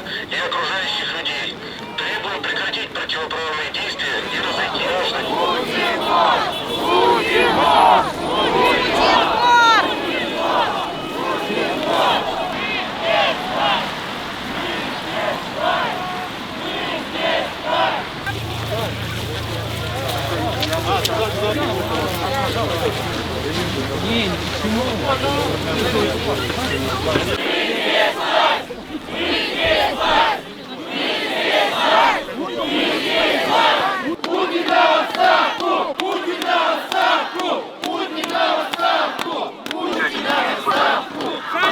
и окружающих людей. Требуем прекратить противоправные действия и разойти граждан.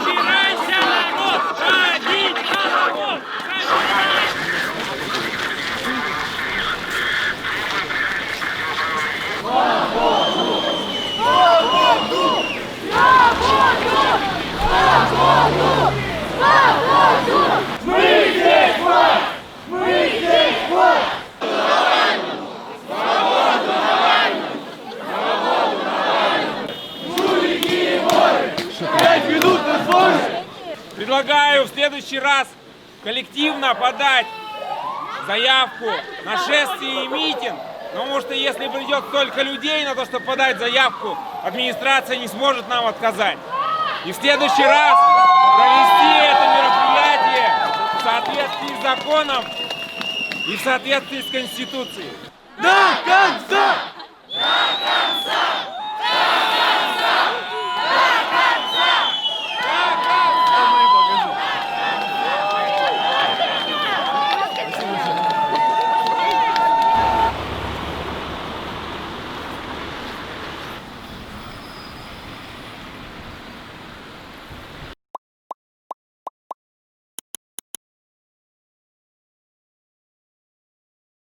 Собирайся, народ! Ходить на работу! Мы здесь власть! Мы здесь власть! Жулики и воры! 5 минут на службе! Предлагаю в следующий раз коллективно подать заявку на шествие и митинг. Потому что если придет столько людей на то, чтобы подать заявку, администрация не сможет нам отказать. И в следующий раз провести это мероприятие в соответствии с законом и в соответствии с Конституцией. До конца!